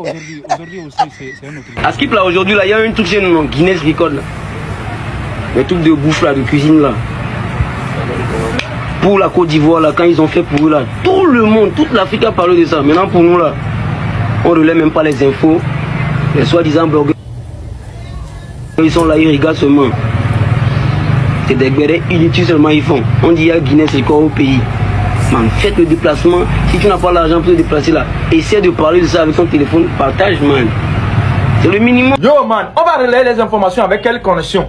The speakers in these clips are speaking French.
Aujourd'hui aussi, c'est un autre. À Skip là, aujourd'hui, là, il y a un truc chez nous, Guinness Record là. Les trucs de bouffe là, de cuisine là. Pour la Côte d'Ivoire là, quand ils ont fait pour eux là, tout le monde, toute l'Afrique a parlé de ça. Maintenant pour nous là, on ne relaie même pas les infos. Les soi-disant blogueurs, ils sont là, ils regardent seulement. C'est des guerres inutiles seulement ils font. On dit il y a Guinness Record au pays. Man, faites le déplacement. Si tu n'as pas l'argent pour te déplacer là, essaie de parler de ça avec ton téléphone. Partage, man. C'est le minimum. Yo, man, on va relayer les informations avec quelle connexion?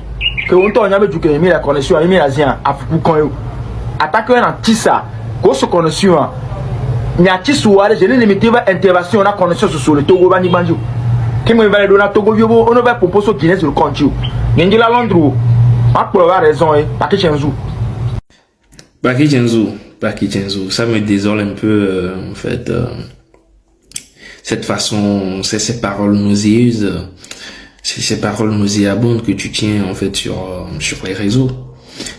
Que on t'a mis la connexion, on a mis la zia, à Fukukonyo. Attaque un antissa, grosse connexion. Il y a un tissouare, j'ai limité l'intervention, on a connexion sur le Togo Bani Banjo. Qui me va donner Togo Yobo, on va proposer Guinness le compte. N'ingila Londres, pas pour avoir raison, Baki Chenzu. Baki Chenzu, ça me désole un peu, en fait, cette façon, ces paroles nauséeuses, ces paroles nauséabondes que tu tiens, en fait, sur les réseaux,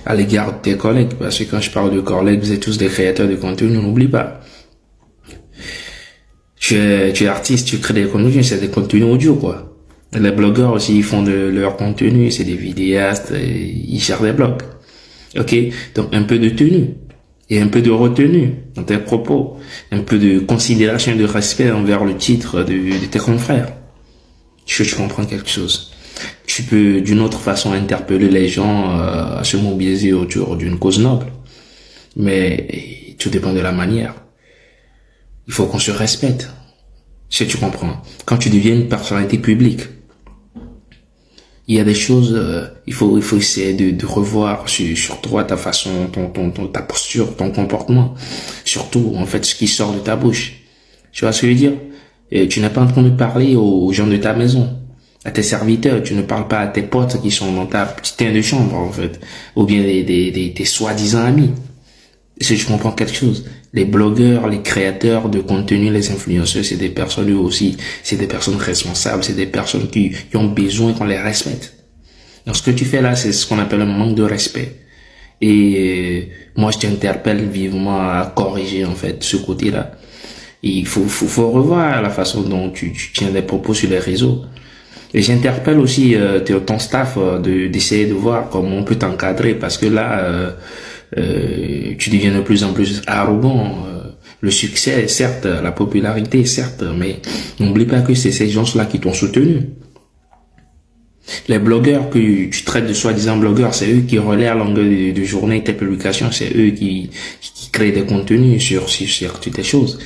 à l'égard de tes collègues, parce que quand je parle de collègues, vous êtes tous des créateurs de contenu, n'oublie pas. Tu es artiste, tu crées des contenus, c'est des contenus audio, quoi. Les blogueurs aussi, ils font de leur contenu, c'est des vidéastes, ils cherchent des blogs. Ok? Donc, un peu de tenue. Et un peu de retenue dans tes propos. Un peu de considération, de respect envers le titre de tes confrères. Tu comprends quelque chose. Tu peux, d'une autre façon, interpeller les gens à se mobiliser autour d'une cause noble. Mais tout dépend de la manière. Il faut qu'on se respecte. Si tu comprends. Quand tu deviens une personnalité publique, il y a des choses, il faut essayer de revoir sur toi, ta façon, ta posture, ton comportement. Surtout, en fait, ce qui sort de ta bouche. Tu vois ce que je veux dire? Et tu n'es pas en train de parler aux gens de ta maison, à tes serviteurs. Tu ne parles pas à tes potes qui sont dans ta petite de chambre, en fait. Ou bien des soi-disant amis. Si tu comprends quelque chose, les blogueurs, les créateurs de contenu, les influenceurs, c'est des personnes eux aussi, c'est des personnes responsables, c'est des personnes qui ont besoin qu'on les respecte. Donc ce que tu fais là, c'est ce qu'on appelle un manque de respect. Et moi je t'interpelle vivement à corriger en fait ce côté-là. Il faut revoir la façon dont tu tiens des propos sur les réseaux. Et j'interpelle aussi ton staff d'essayer de voir comment on peut t'encadrer, parce que là tu deviens de plus en plus arrogant. Le succès, certes, la popularité, certes, mais n'oublie pas que c'est ces gens-là qui t'ont soutenu. Les blogueurs que tu traites de soi-disant blogueurs, c'est eux qui relaient à longueur de journée tes publications, c'est eux qui créent des contenus sur toutes les choses.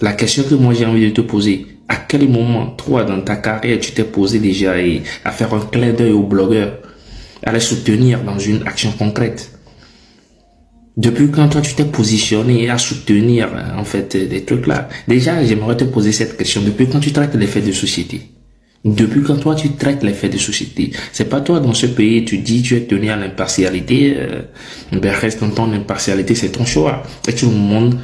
La question que moi j'ai envie de te poser, à quel moment, toi, dans ta carrière, tu t'es posé déjà à faire un clin d'œil aux blogueurs, à les soutenir dans une action concrète? Depuis quand toi tu t'es positionné à soutenir en fait des trucs là? Déjà, j'aimerais te poser cette question. Depuis quand tu traites les faits de société? Depuis quand toi tu traites les faits de société? C'est pas toi dans ce pays, tu dis tu es tenu à l'impartialité, ben reste dans ton impartialité, c'est ton choix. Et tout le monde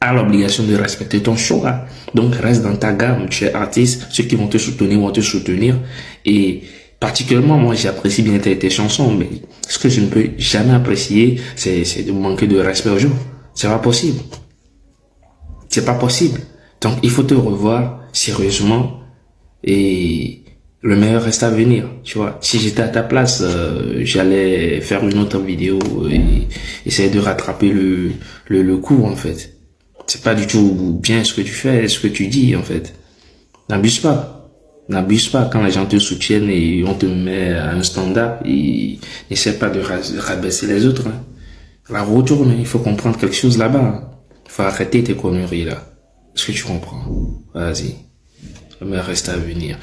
a l'obligation de respecter ton choix. Donc reste dans ta gamme, tu es artiste, ceux qui vont te soutenir et particulièrement, moi, j'apprécie bien tes chansons, mais ce que je ne peux jamais apprécier, c'est de manquer de respect aux gens. C'est pas possible. C'est pas possible. Donc, il faut te revoir sérieusement et le meilleur reste à venir, tu vois. Si j'étais à ta place, j'allais faire une autre vidéo et essayer de rattraper le coup, en fait. C'est pas du tout bien ce que tu fais, ce que tu dis, en fait. N'abuse pas. N'abuse pas quand les gens te soutiennent et on te met à un standard. Et n'essaie pas de rabaisser les autres. Hein. La retourne, il faut comprendre quelque chose là-bas. Il faut arrêter tes conneries là. Est-ce que tu comprends? Vas-y. Mais reste à venir.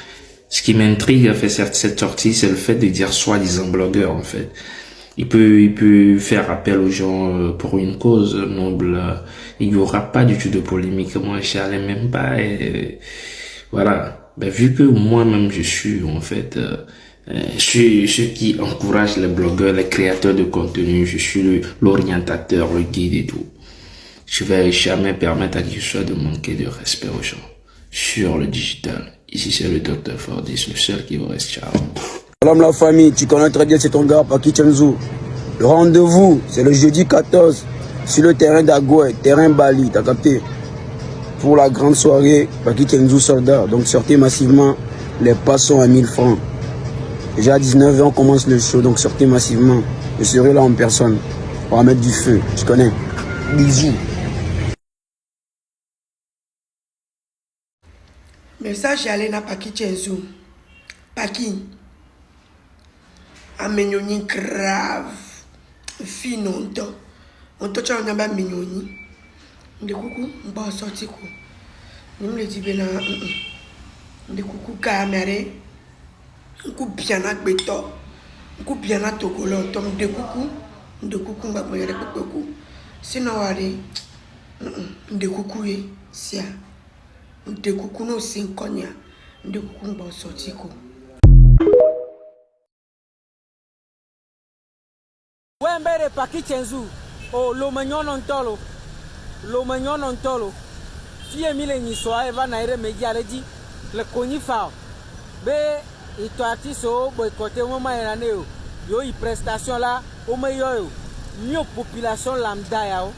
Ce qui m'intrigue à faire cette sortie, c'est le fait de dire soi-disant blogueur en fait. Il peut faire appel aux gens pour une cause noble. Il n'y aura pas du tout de polémique. Moi, je n'allais même pas. Voilà. Ben, vu que moi-même je suis en fait je suis ceux qui encouragent les blogueurs, les créateurs de contenu, je suis l'orientateur, le guide et tout. Je vais jamais permettre à qui que ce soit de manquer de respect aux gens sur le digital. Ici c'est le Dr Fordis, le seul qui vous reste. Ciao. Salam la famille, tu connais très bien, c'est ton gars Baki Chenzu. Le rendez-vous, c'est le jeudi 14 sur le terrain d'Agoué, terrain Bali, t'as capté? pour la grande soirée Paki Tenzou Soldat. Donc sortez massivement, les passes sont à 1000 francs. Déjà à 19h on commence le show, donc sortez massivement. Je serai là en personne. On va mettre du feu, tu connais. Bisous. Message allé na Paki Tenzou. Paki. Amenyoni grave. Fino onto cha onyamba minyoni. Nde kuku mba sorti ko. Nimle di bena nde kuku kamere. Nku bien agbeto. Nku bien atogolo tom nde kuku mba boyere pepeku. Sinon wale nde kuku ye sia. Nde kuku no sinkonya. Nde kuku mba sorti ko. Wembere Paki Tenzou, o lomanyono ntolo, fie mile nyiswa eva na ere meji aleji le konyi fa, be ito artiste o boycotté o mama erane yo i prestation la o me yo mio population lambda ya o,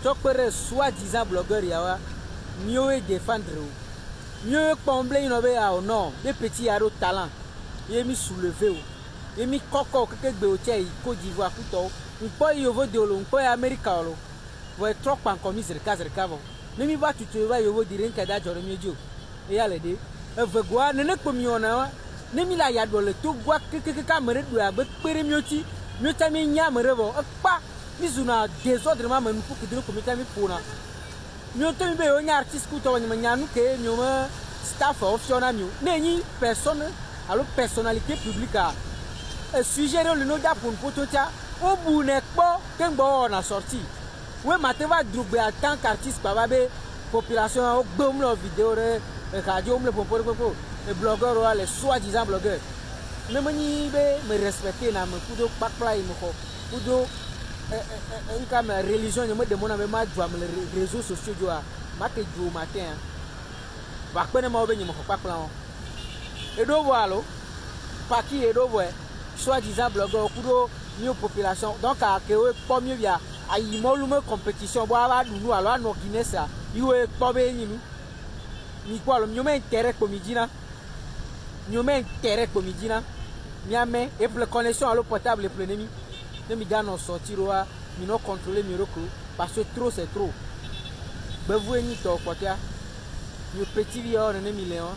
chokpere soi-disant blogueur ya wa, mio e défendre o, mio e comble inobe ya o non, des petits yaro talent, ye mi soulever o. Emi koko keke gbe oche Côte d'Ivoire kuto npo yovo de olo npo America olo we trop pan komi zerka vo nemi ba tutu ba yovo di renka da joro miejo e ya le de evegwa nene kpomi ona wa nemi la ya do le to gwa keke ka mere do agbe pere mioti miota mi nya mere vo pa mizuna désordre ma menu ku kidiro ko miota mi pona mioto mi be onya artiste kuto wa nya nu ke nyoma staff optional mi nenyi personne alors personnalité publique sujet le nom d'apun pototia au bout n'est pas qu'un bon a sorti oui mateva droubé en tant qu'artiste bababe population au boom la vidéo le radio le popo les blogueurs les soi-disant blogueurs mais mani be me respecter na me kudo pakla il me ko kudo une comme religion me demande me ma joie les réseaux sociaux joie matin du matin va connaître ma obéni me ko pakla et do voilà Paki et do ouais soi-disant blogueur kudo mieux population donc à que pas mieux via a imolume compétition boa nous alors no Guinness a iwe tobe ni ni quoi le mieux intérêt comidina miame et pour la connexion à l'eau potable et pour l'ennemi ne mi gars non sortir wa mi non contrôler mi recours parce que trop c'est trop ben vous ni to quoi mi petit vieux on ne mi léon